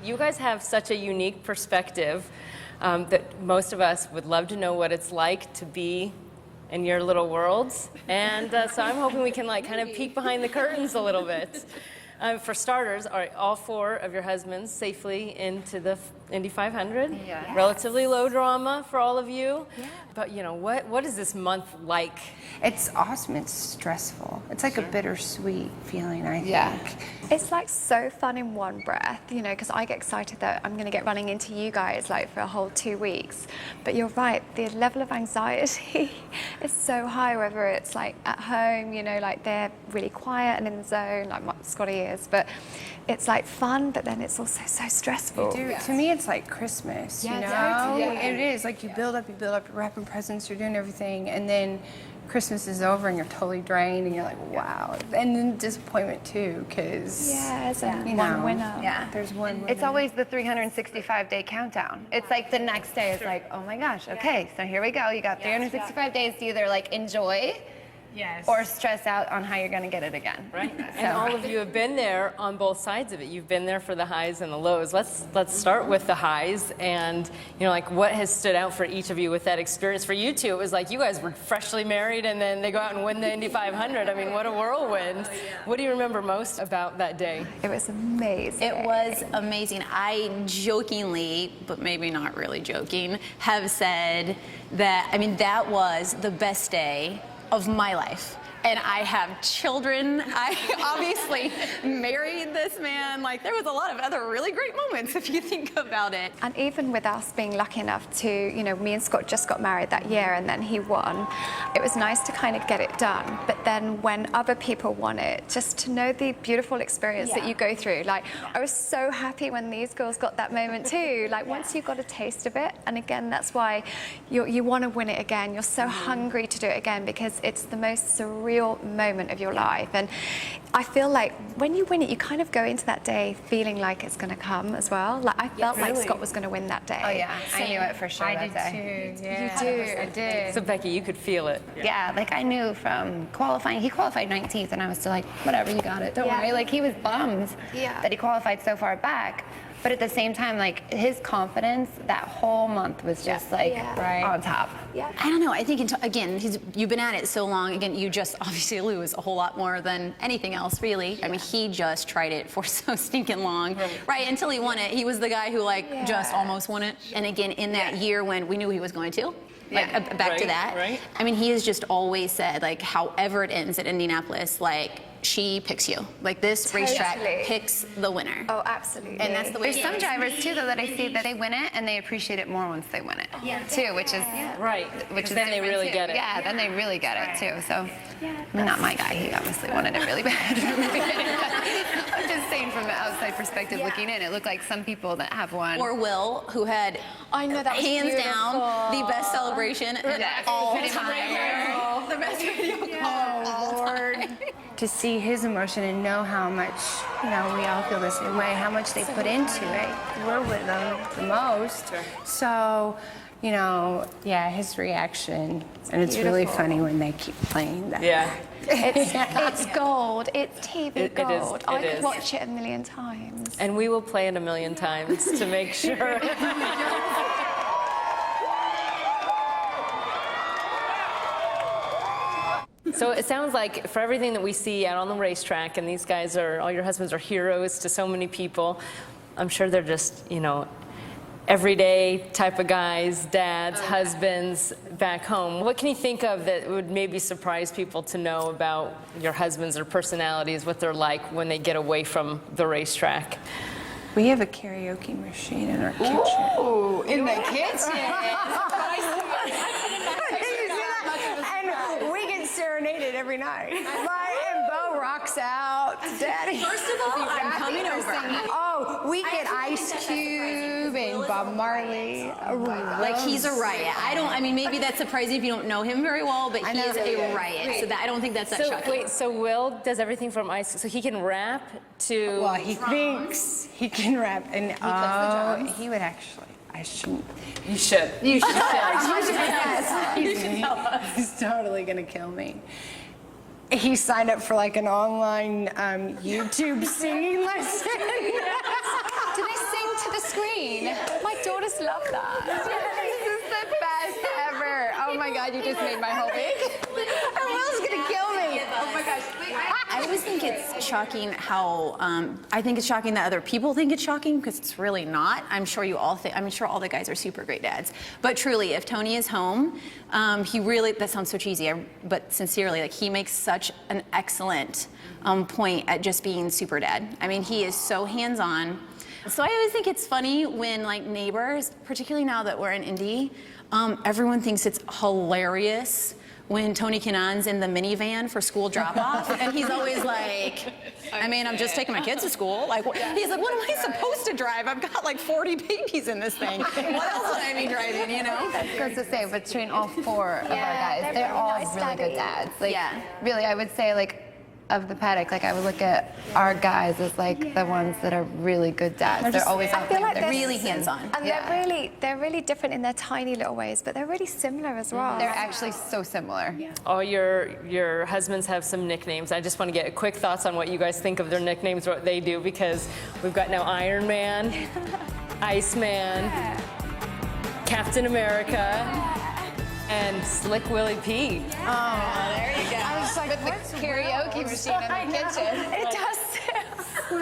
You guys have such a unique perspective that most of us would love to know what it's like to be in your little worlds. And so I'm hoping we can kind of peek behind the curtains a little bit. For starters, are all 4 of your husbands safely into the Indy 500? Yes. Relatively low drama for all of you. Yeah. But what is this month like? It's awesome. It's stressful. It's like a bittersweet feeling, I think. Yeah. It's like so fun in one breath, because I get excited that I'm going to get running into you guys for a whole 2 weeks. But you're right, the level of anxiety is so high, whether it's at home, they're really quiet and in the zone, like Scotty is. But it's fun, but then it's also so stressful. To me, it's like Christmas, Yeah, you know? totally. Yeah. It is. You build up, you're wrapping presents, you're doing everything, and then Christmas is over and you're totally drained and you're like, wow. And then disappointment too, because one winner. Yeah, there's one winner. It's always the 365-day countdown. It's the next day is oh my gosh, okay, so here we go. You got 365 days to either enjoy or stress out on how you're going to get it again. Right. And all of you have been there on both sides of it. You've been there for the highs and the lows. Let's start with the highs, and what has stood out for each of you with that experience. For you two, it was you guys were freshly married and then they go out and win the Indy 500. I mean, what a whirlwind. What do you remember most about that day? It was amazing. It was amazing. I jokingly, but maybe not really joking, have said that, that was the best day of my life. And I have children. I obviously married this man. There was a lot of other really great moments if you think about it. And even with us being lucky enough to, me and Scott just got married that year and then he won, it was nice to kind of get it done. But then when other people won it, just to know the beautiful experience that you go through. I was so happy when these girls got that moment too. Once you got a taste of it, and again, that's why you want to win it again. You're so hungry to do it again because it's the most surreal moment of your life. And I feel when you win it, you kind of go into that day feeling like it's going to come as well. I felt like Scott was going to win that day. Oh yeah, I knew it for sure. I that day. did too. Yeah. You I did. So Becky, you could feel it. Yeah, I knew from qualifying. He qualified 19th, and I was still whatever, you got it. Don't worry. He was bummed that he qualified so far back. But at the same time, his confidence that whole month was just on top. Yeah. I don't know. I think, again, you've been at it so long. Again, you just obviously lose a whole lot more than anything else, really. I mean, he just tried it for so stinking long. Right, until he won it. He was the guy who, just almost won it. And again, in that year when we knew he was going to. Back to that. Right. I mean, he has just always said, however it ends at Indianapolis, she picks you. This racetrack picks the winner. Oh, absolutely. And that's the way. There's some drivers too, though, that I see that they win it and they appreciate it more once they win it, too, which is right. Which is then they really get it. Yeah, then they really get it too. So, not my guy. He obviously wanted it really bad. I'm just saying from the outside perspective, looking in, it looked like some people that have won. Or Will, who had hands down the best celebration of all time. The best video call of all time. To see his emotion and know how much, we all feel the same way, how much they put into it. We're with them the most. So, his reaction. And it's really funny when they keep playing that. Yeah. It's gold. It's TV gold. I could is. watch it a million times. And we will play it a million times to make sure. So it sounds like for everything that we see out on the racetrack, and these guys all your husbands are heroes to so many people. I'm sure they're just, everyday type of guys, dads, husbands back home. What can you think of that would maybe surprise people to know about your husbands, their personalities, what they're like when they get away from the racetrack? We have a karaoke machine in our kitchen. Ooh, in the kitchen. Serenaded every night. And Bo rocks out. Daddy. First of all, I'm coming over. Oh, we get Ice Cube and Bob Marley. He's a riot. Maybe that's surprising if you don't know him very well, but he is a riot. So I don't think that's that shocking. Wait, so Will does everything from ice, so he can rap to... Well, he thinks he can rap, and he would actually... I shouldn't. You should. You should. He's totally gonna kill me. He signed up for an online YouTube singing lesson. Do they sing into the screen. My daughters love that. This is the best ever. Oh my God, you just made my whole week. Will's gonna kill me. Oh my gosh. I always think it's shocking how I think it's shocking that other people think it's shocking because it's really not. I'm sure all the guys are super great dads. But truly, if Tony is home, he really, that sounds so cheesy, but sincerely, like he makes such an excellent point at just being super dad. I mean, he is so hands-on. So I always think it's funny when like neighbors, particularly now that we're in Indy, everyone thinks it's hilarious when Tony Kanaan's in the minivan for school drop-off, and he's always like, I mean, I'm just taking my kids to school. Like, he's like, what am I supposed to drive? I've got like 40 babies in this thing. What else would I be driving, you know? That's to say, between all four of our guys, they're all really good dads. Like, really, I would say, like, of the paddock, like I would look at our guys as like the ones that are really good dads. They're always out there. like They're really hands-on. And they're really different in their tiny little ways, but they're really similar as well. They're actually so similar. All your husbands have some nicknames. I just want to get quick thoughts on what you guys think of their nicknames, what they do, because we've got now Iron Man, Iceman, Captain America, and Slick Willie P. Oh, there you go. I was like, with the karaoke machine in the kitchen. It does.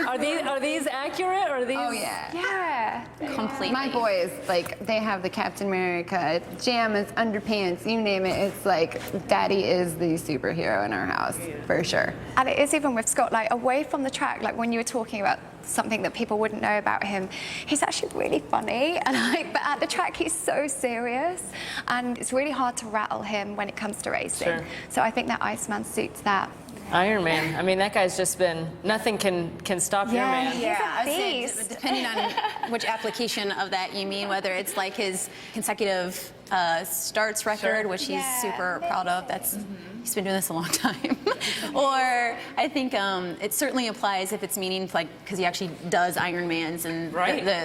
Are these accurate, or are these? Oh yeah. Yeah. Completely. My boys, like, they have the Captain America pajamas, underpants, you name it. It's like, Daddy is the superhero in our house, for sure. And it is even with Scott, like away from the track, like when you were talking about something that people wouldn't know about him, he's actually really funny, and like, but at the track he's so serious, and it's really hard to rattle him when it comes to racing. Sure. So I think that Iceman suits that. Iron Man. I mean, that guy's just been, nothing can stop your man. He's I a would say, beast. depending on which application of that you mean, whether it's like his consecutive starts record, which he's super proud of. That's he's been doing this a long time. Or I think it certainly applies if it's meaning like because he actually does Ironmans and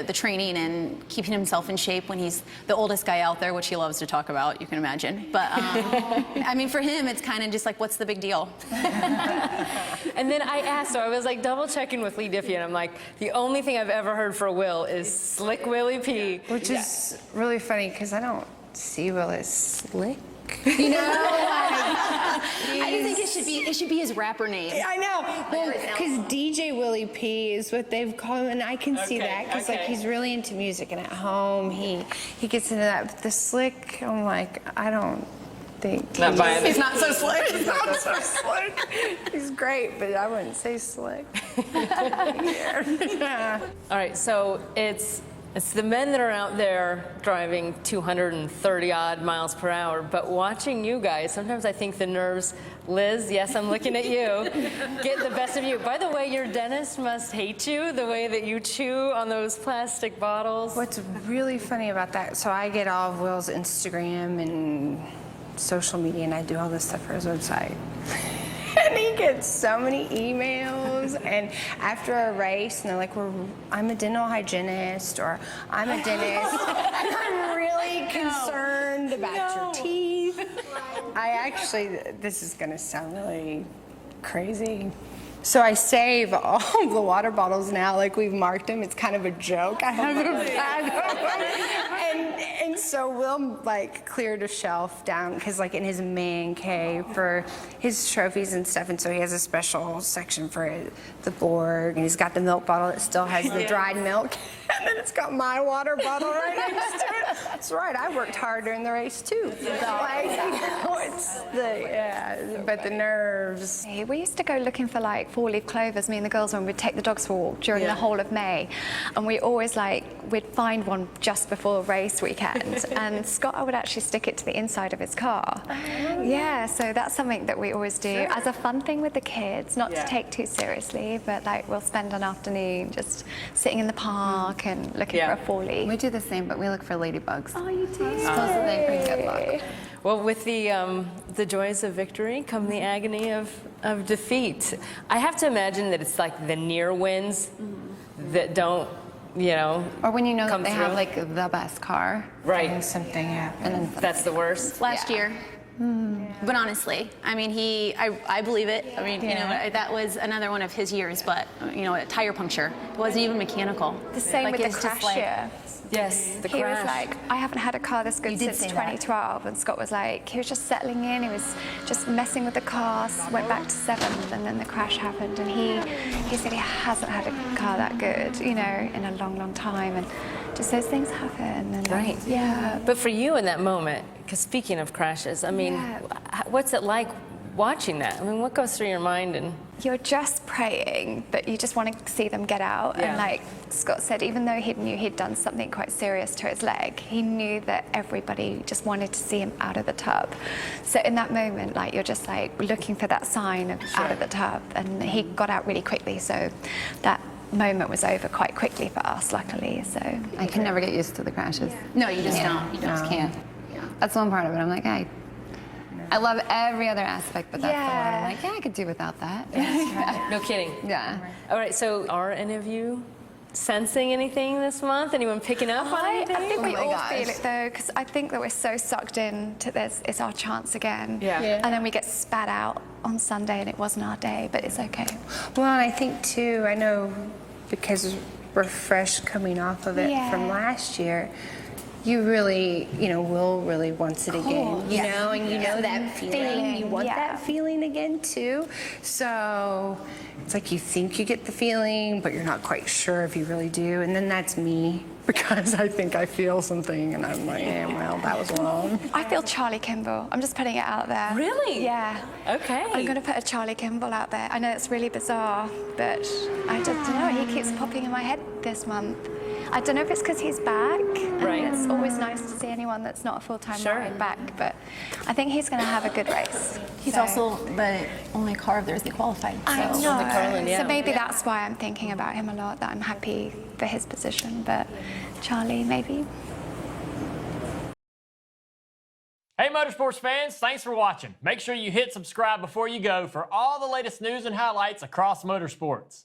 the training and keeping himself in shape when he's the oldest guy out there, which he loves to talk about. You can imagine. But I mean, for him, it's kind of just like, what's the big deal? And then I asked, so I was like double checking with Lee Diffie, and I'm like, the only thing I've ever heard for Will is Slick Willie P. Which is really funny because I don't see Will as slick. You know? I just think it should be his rapper name. I know. Well, because DJ Willie P is what they've called him, and I can see that because like he's really into music, and at home he gets into that. But the slick, I'm like, I don't think Not buying He's not so slick. He's not so slick. He's great, but I wouldn't say slick. All right, so it's the men that are out there driving 230 odd miles per hour, but watching you guys, sometimes I think the nerves, Liz, yes, I'm looking at you, get the best of you. By the way, your dentist must hate you, the way that you chew on those plastic bottles. What's really funny about that, so I get all of Will's Instagram and social media, and I do all this stuff for his website. And he gets so many emails, and after a race, and they're like, I'm a dental hygienist, or I'm a dentist, and I'm really concerned about your teeth. I actually, this is gonna sound really crazy. So I save all of the water bottles now, like we've marked them. It's kind of a joke. I have a bag of them. And so Will like cleared a shelf down, because like in his man cave for his trophies and stuff, and so he has a special section for the Borg, and he's got the milk bottle that still has the dried milk, and then it's got my water bottle right next to it. That's right, I worked hard during the race too. Like, it's but the nerves. We used to go looking for like four-leaf clovers, me and the girls, when we'd take the dogs for a walk during the whole of May, and we always we'd find one just before race weekend, and Scott would actually stick it to the inside of his car. Yeah, so that's something that we always do as a fun thing with the kids, not to take too seriously, but like we'll spend an afternoon just sitting in the park and looking for a four-leaf. We do the same, but we look for ladybugs. Oh, you do? Supposedly they bring good luck. Well, with the joys of victory come the agony of defeat. I have to imagine that it's like the near wins that don't, or when you know that they through. have like the best car. Right. And something happened. And then That's the worst. Last year. But honestly, I mean, I believe it. I mean, you know, that was another one of his years, but, you know, a tire puncture. It wasn't even mechanical. The same with the crash year. Yes, the He crash. was like, I haven't had a car this good since 2012. And Scott was like, he was just settling in. He was just messing with the car, went back to 7th, and then the crash happened. And he said he hasn't had a car that good, you know, in a long, long time. And just those things happen. And Right. Yeah. But for you in that moment, because speaking of crashes, I mean, what's it like watching that? I mean, what goes through your mind? And You're just praying, but you just want to see them get out. Yeah. And like Scott said, even though he knew he'd done something quite serious to his leg, he knew that everybody just wanted to see him out of the tub. So in that moment, like, you're just like looking for that sign of out of the tub. And he got out really quickly, so that moment was over quite quickly for us, luckily. So I can never get used to the crashes. No, you just don't. You just can't. That's one part of it. I'm like, I love every other aspect, but that's the one I'm like, I could do without that. no kidding. Yeah. All right, so are any of you sensing anything this month? Anyone picking up on I anything? think we Oh my all gosh. feel it though, because I think that we're so sucked in to this. It's our chance again. Yeah. And then we get spat out on Sunday, and it wasn't our day, but it's okay. Well, and I think too, I know because we're fresh coming off of it from last year, you really, you know, Will really wants it again, you know, and you know that feeling. You want that feeling again too. So it's like you think you get the feeling, but you're not quite sure if you really do. And then that's me, because I think I feel something, and I'm like, well, that was wrong. I feel Charlie Kimball. I'm just putting it out there. Really? Yeah. Okay. I'm going to put a Charlie Kimball out there. I know it's really bizarre, but I just don't know. He keeps popping in my head this month. I don't know if it's because he's back. Right. And it's always nice to see anyone that's not a full-time rider back, but I think he's going to have a good race. He's also the only car of theirs that qualified. I know. Carlin, So maybe that's why I'm thinking about him a lot, that I'm happy for his position, but Charlie, maybe. Hey Motorsports fans, thanks for watching. Make sure you hit subscribe before you go for all the latest news and highlights across motorsports.